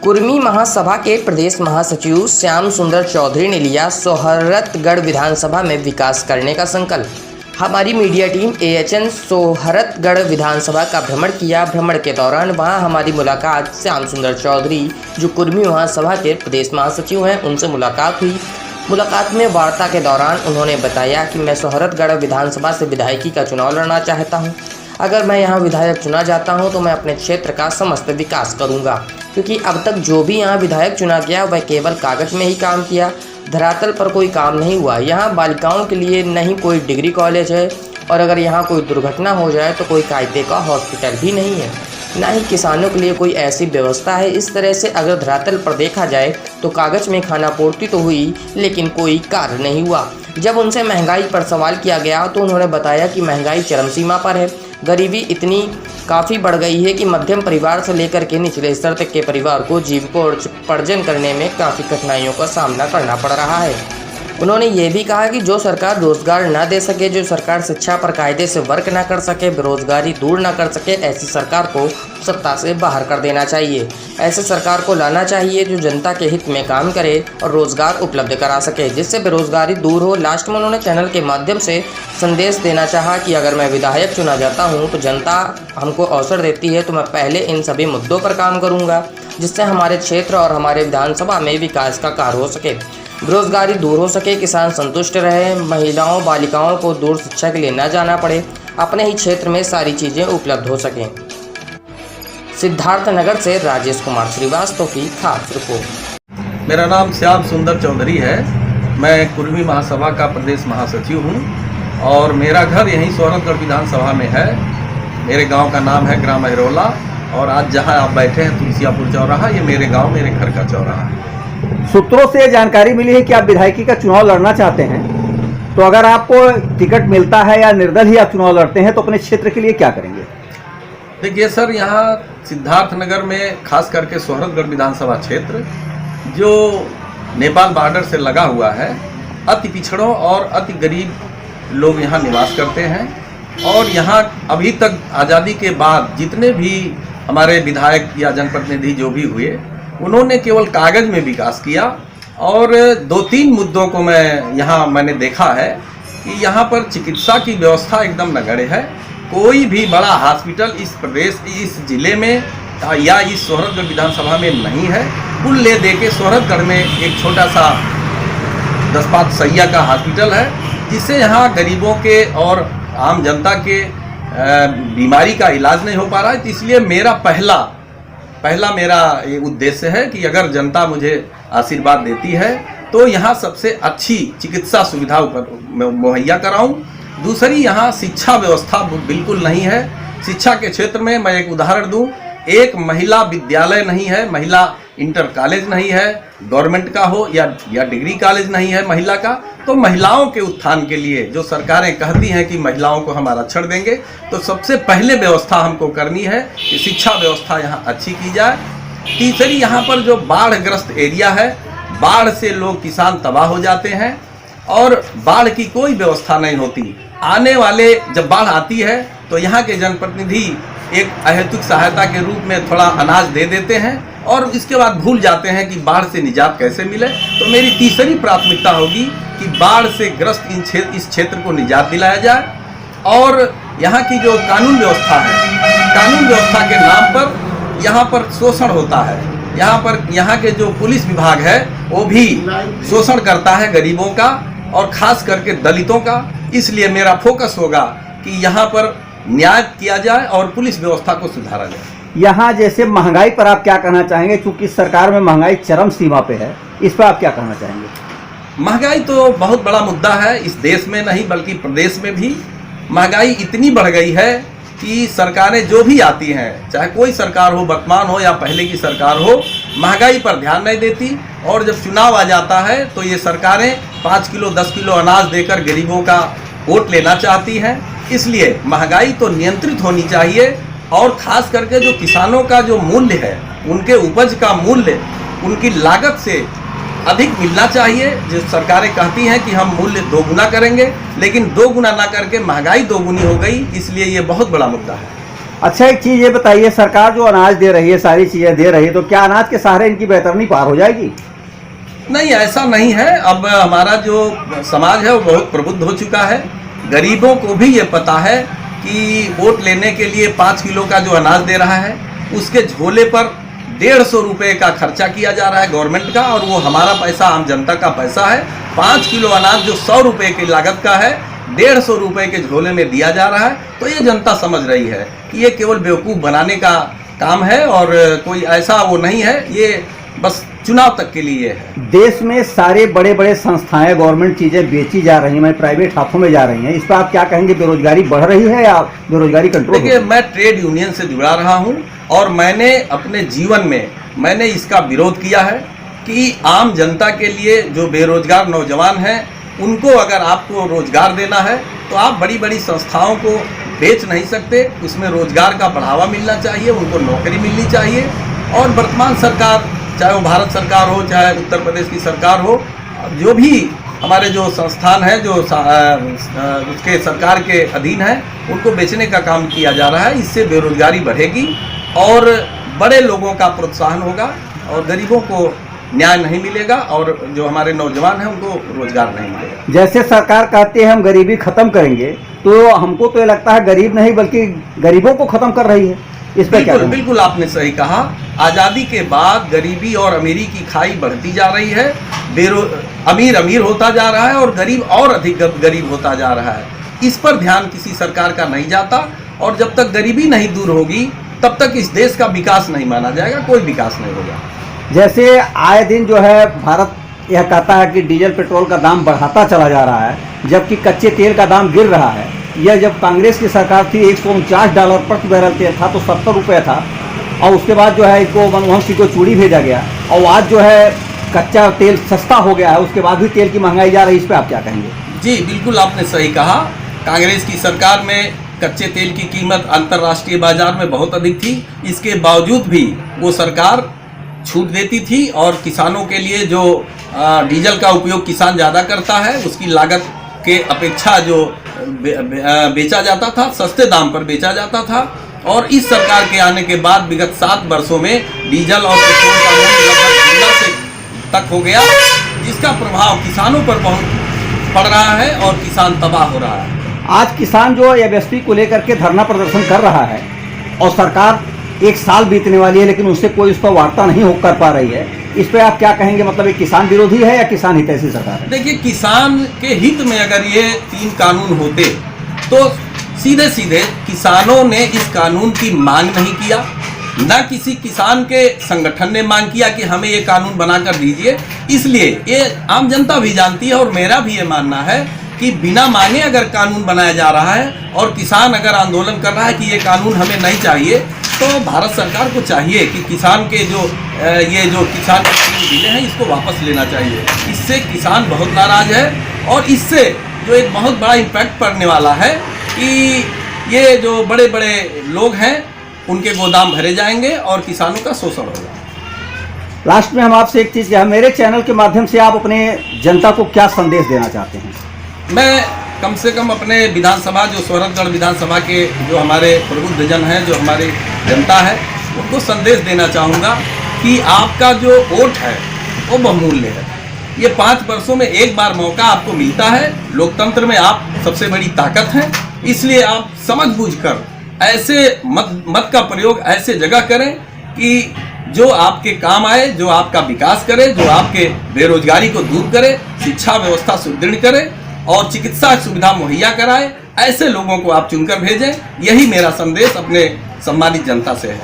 कुर्मी महासभा के प्रदेश महासचिव श्याम सुंदर चौधरी ने लिया सोहरतगढ़ विधानसभा में विकास करने का संकल्प। हमारी मीडिया टीम AHN सोहरतगढ़ विधानसभा का भ्रमण किया। भ्रमण के दौरान वहां हमारी मुलाकात श्याम सुंदर चौधरी, जो कुर्मी महासभा के प्रदेश महासचिव हैं, उनसे मुलाकात हुई। मुलाकात में वार्ता के दौरान उन्होंने बताया कि मैं सोहरतगढ़ विधानसभा से विधायकी का चुनाव लड़ना चाहता हूं। अगर मैं यहां विधायक चुना जाता हूं तो मैं अपने क्षेत्र का समस्त विकास करूंगा, क्योंकि अब तक जो भी यहां विधायक चुना गया वह केवल कागज में ही काम किया, धरातल पर कोई काम नहीं हुआ। यहां बालिकाओं के लिए नहीं कोई डिग्री कॉलेज है, और अगर यहां कोई दुर्घटना हो जाए तो कोई कायदे का हॉस्पिटल भी नहीं है, ना ही किसानों के लिए कोई ऐसी व्यवस्था है। इस तरह से अगर धरातल पर देखा जाए तो कागज में खाना पूर्ति तो हुई, लेकिन कोई कार्य नहीं हुआ। जब उनसे महंगाई पर सवाल किया गया तो उन्होंने बताया कि महंगाई चरम सीमा पर है। गरीबी इतनी काफ़ी बढ़ गई है कि मध्यम परिवार से लेकर के निचले स्तर तक के परिवार को जीविकोपार्जन करने में काफ़ी कठिनाइयों का सामना करना पड़ रहा है। उन्होंने ये भी कहा कि जो सरकार रोजगार न दे सके, जो सरकार शिक्षा पर कायदे से वर्क न कर सके, बेरोजगारी दूर न कर सके, ऐसी सरकार को सत्ता से बाहर कर देना चाहिए। ऐसे सरकार को लाना चाहिए जो जनता के हित में काम करे और रोजगार उपलब्ध करा सके, जिससे बेरोजगारी दूर हो। लास्ट में उन्होंने चैनल के माध्यम से संदेश देना चाहा कि अगर मैं विधायक चुना जाता हूँ तो जनता हमको अवसर देती है तो मैं पहले इन सभी मुद्दों पर काम करूँगा, जिससे हमारे क्षेत्र और हमारे विधानसभा में विकास का कार्य हो सके, बेरोजगारी दूर हो सके, किसान संतुष्ट रहे, महिलाओं बालिकाओं को दूर शिक्षा के लिए न जाना पड़े, अपने ही क्षेत्र में सारी चीज़ें उपलब्ध हो सकें। सिद्धार्थनगर से राजेश कुमार श्रीवास्तव की खास रिपोर्ट। मेरा नाम श्याम सुंदर चौधरी है। मैं कुर्मी महासभा का प्रदेश महासचिव हूँ और मेरा घर यहीं सोहरतगढ़ विधानसभा में है। मेरे गांव का नाम है ग्राम अहिरोला, और आज जहां आप बैठे हैं तुलसियापुर चौराहा, ये मेरे गांव मेरे घर का चौराहा है। सूत्रों से जानकारी मिली है कि आप विधायकी का चुनाव लड़ना चाहते हैं, तो अगर आपको टिकट मिलता है या निर्दल ही आप चुनाव लड़ते हैं तो अपने क्षेत्र के लिए क्या करेंगे? देखिए सर, यहाँ सिद्धार्थनगर में खास करके सोहरतगढ़ विधानसभा क्षेत्र जो नेपाल बॉर्डर से लगा हुआ है, अति पिछड़ों और अति गरीब लोग यहाँ निवास करते हैं। और यहाँ अभी तक आज़ादी के बाद जितने भी हमारे विधायक या जनप्रतिनिधि जो भी हुए, उन्होंने केवल कागज में विकास किया। और 2-3 मुद्दों को मैंने देखा है कि यहाँ पर चिकित्सा की व्यवस्था एकदम नगण्य है। कोई भी बड़ा हॉस्पिटल इस प्रदेश, इस जिले में या इस सोहरतगढ़ विधानसभा में नहीं है। कुल ले दे के सोहरतगढ़ में एक छोटा सा 10-5 सैया का हॉस्पिटल है, जिससे यहाँ गरीबों के और आम जनता के बीमारी का इलाज नहीं हो पा रहा है। तो इसलिए मेरा पहला मेरा ये उद्देश्य है कि अगर जनता मुझे आशीर्वाद देती है तो यहाँ सबसे अच्छी चिकित्सा सुविधा मुहैया कराऊं। दूसरी, यहाँ शिक्षा व्यवस्था बिल्कुल नहीं है। शिक्षा के क्षेत्र में मैं एक उदाहरण दूं, एक महिला विद्यालय नहीं है, महिला इंटर कॉलेज नहीं है, गवर्नमेंट का हो या डिग्री कॉलेज नहीं है महिला का। तो महिलाओं के उत्थान के लिए जो सरकारें कहती हैं कि महिलाओं को हम आरक्षण देंगे, तो सबसे पहले व्यवस्था हमको करनी है कि शिक्षा व्यवस्था यहाँ अच्छी की जाए। तीसरी, यहाँ पर जो बाढ़ग्रस्त एरिया है, बाढ़ से लोग किसान तबाह हो जाते हैं और बाढ़ की कोई व्यवस्था नहीं होती। आने वाले जब बाढ़ आती है तो यहाँ के जनप्रतिनिधि एक अहेतुक सहायता के रूप में थोड़ा अनाज दे देते हैं और इसके बाद भूल जाते हैं कि बाढ़ से निजात कैसे मिले। तो मेरी तीसरी प्राथमिकता होगी कि बाढ़ से ग्रस्त इस क्षेत्र को निजात दिलाया जाए। और यहाँ की जो कानून व्यवस्था है, कानून व्यवस्था के नाम पर यहाँ पर शोषण होता है। यहाँ के जो पुलिस विभाग है वो भी शोषण करता है गरीबों का और खास करके दलितों का। इसलिए मेरा फोकस होगा कि यहाँ पर न्याय किया जाए और पुलिस व्यवस्था को सुधारा जाए। यहाँ जैसे महंगाई पर आप क्या कहना चाहेंगे, क्योंकि सरकार में महंगाई चरम सीमा पे है, इस पर आप क्या कहना चाहेंगे? महंगाई तो बहुत बड़ा मुद्दा है इस देश में नहीं बल्कि प्रदेश में भी। महंगाई इतनी बढ़ गई है कि सरकारें जो भी आती हैं, चाहे कोई सरकार हो, वर्तमान हो या पहले की सरकार हो, महंगाई पर ध्यान नहीं देती। और जब चुनाव आ जाता है तो ये सरकारें 5 किलो 10 किलो अनाज देकर गरीबों का वोट लेना चाहती हैं। इसलिए महंगाई तो नियंत्रित होनी चाहिए और खास करके जो किसानों का जो मूल्य है, उनके उपज का मूल्य उनकी लागत से अधिक मिलना चाहिए। जो सरकारें कहती हैं कि हम मूल्य 2 गुना करेंगे, लेकिन 2 गुना ना करके महंगाई 2 गुनी हो गई। इसलिए ये बहुत बड़ा मुद्दा है। अच्छा, एक चीज ये बताइए, सरकार जो अनाज दे रही है, सारी चीजें दे रही है, तो क्या अनाज के सहारे इनकी बेहतरनी पार हो जाएगी? नहीं, ऐसा नहीं है। अब हमारा जो समाज है वो बहुत प्रबुद्ध हो चुका है। गरीबों को भी ये पता है कि वोट लेने के लिए 5 किलो का जो अनाज दे रहा है उसके झोले पर 150 रुपये का खर्चा किया जा रहा है गवर्नमेंट का, और वो हमारा पैसा, आम जनता का पैसा है। 5 किलो अनाज जो 100 रुपये की लागत का है, 150 रुपये के झोले में दिया जा रहा है। तो ये जनता समझ रही है कि ये केवल बेवकूफ़ बनाने का काम है और कोई ऐसा वो नहीं है, ये बस चुनाव तक के लिए है। देश में सारे बड़े बड़े संस्थाएं, गवर्नमेंट चीजें बेची जा रही हैं, प्राइवेट हाथों में जा रही हैं, इस पर आप क्या कहेंगे? बेरोजगारी बढ़ रही है या बेरोजगारी कंट्रोल? देखिए, मैं ट्रेड यूनियन से जुड़ा रहा हूँ और मैंने अपने जीवन में मैंने इसका विरोध किया है कि आम जनता के लिए जो बेरोजगार नौजवान हैं उनको अगर आपको रोजगार देना है तो आप बड़ी बड़ी संस्थाओं को बेच नहीं सकते। उसमें रोजगार का बढ़ावा मिलना चाहिए, उनको नौकरी मिलनी चाहिए। और वर्तमान सरकार, चाहे वो भारत सरकार हो, चाहे उत्तर प्रदेश की सरकार हो, जो भी हमारे जो संस्थान है जो उसके सरकार के अधीन है, उनको बेचने का काम किया जा रहा है। इससे बेरोजगारी बढ़ेगी और बड़े लोगों का प्रोत्साहन होगा और गरीबों को न्याय नहीं मिलेगा और जो हमारे नौजवान हैं उनको रोजगार नहीं मिलेगा। जैसे सरकार कहती है हम गरीबी खत्म करेंगे, तो हमको तो ये लगता है गरीब नहीं बल्कि गरीबों को खत्म कर रही है। इस पर क्या? बिल्कुल आपने सही कहा। आज़ादी के बाद गरीबी और अमीरी की खाई बढ़ती जा रही है। अमीर अमीर होता जा रहा है और गरीब और अधिक गरीब होता जा रहा है। इस पर ध्यान किसी सरकार का नहीं जाता और जब तक गरीबी नहीं दूर होगी तब तक इस देश का विकास नहीं माना जाएगा, कोई विकास नहीं होगा। जैसे आए दिन जो है भारत यह कहता है कि डीजल पेट्रोल का दाम बढ़ाता चला जा रहा है, जबकि कच्चे तेल का दाम गिर रहा है। यह जब कांग्रेस की सरकार थी $149 प्रति बैरल तेल था तो 70 रुपये था, और उसके बाद जो है इसको मनमोहन सिंह को चूड़ी भेजा गया और आज जो है कच्चा तेल सस्ता हो गया है, उसके बाद भी तेल की महंगाई जा रही है। इस पर आप क्या कहेंगे? जी बिल्कुल आपने सही कहा। कांग्रेस की सरकार में कच्चे तेल की कीमत अंतर्राष्ट्रीय बाजार में बहुत अधिक थी, इसके बावजूद भी वो सरकार छूट देती थी और किसानों के लिए जो डीजल का उपयोग किसान ज़्यादा करता है उसकी लागत के अपेक्षा जो बेचा जाता था, सस्ते दाम पर बेचा जाता था। और इस सरकार के आने के बाद विगत 7 वर्षों में डीजल और पेट्रोल का मूल्य लगभग दुगना से तक हो गया, जिसका प्रभाव किसानों पर बहुत पड़ रहा है और किसान तबाह हो रहा है। आज किसान जो एमएसपी को लेकर के धरना प्रदर्शन कर रहा है और सरकार 1 साल बीतने वाली है लेकिन उससे कोई उस पर वार्ता नहीं हो कर पा रही है, इस पे आप क्या कहेंगे? मतलब ये किसान विरोधी है या किसान हितैषी सरकार है? देखिए, किसान के हित में अगर ये 3 कानून होते तो सीधे सीधे किसानों ने इस कानून की मांग नहीं किया, ना किसी किसान के संगठन ने मांग किया कि हमें ये कानून बनाकर दीजिए। इसलिए ये आम जनता भी जानती है और मेरा भी ये मानना है कि बिना मांगे अगर कानून बनाया जा रहा है और किसान अगर आंदोलन कर रहा है कि ये कानून हमें नहीं चाहिए, तो भारत सरकार को चाहिए कि किसान के जो ये जो किसान के 3 बिलें हैं इसको वापस लेना चाहिए। इससे किसान बहुत नाराज है और इससे जो एक बहुत बड़ा इम्पैक्ट पड़ने वाला है कि ये जो बड़े बड़े लोग हैं उनके गोदाम भरे जाएंगे और किसानों का शोषण होगा। लास्ट में हम आपसे एक चीज़ कहा, मेरे चैनल के माध्यम से आप अपने जनता को क्या संदेश देना चाहते हैं? मैं कम से कम अपने विधानसभा, जो सोहरतगढ़ विधानसभा के जो हमारे प्रबुद्ध जन हैं, जो हमारी जनता है, उनको संदेश देना चाहूँगा कि आपका जो वोट है वो बहुमूल्य है। ये 5 वर्षों में एक बार मौका आपको मिलता है। लोकतंत्र में आप सबसे बड़ी ताकत हैं, इसलिए आप समझ बूझ कर ऐसे मत का प्रयोग ऐसे जगह करें कि जो आपके काम आए, जो आपका विकास करे, जो आपके बेरोजगारी को दूर करे, शिक्षा व्यवस्था सुदृढ़ करे और चिकित्सा सुविधा मुहैया कराए। ऐसे लोगों को आप चुनकर भेजें। यही मेरा संदेश अपने सम्मानित जनता से है।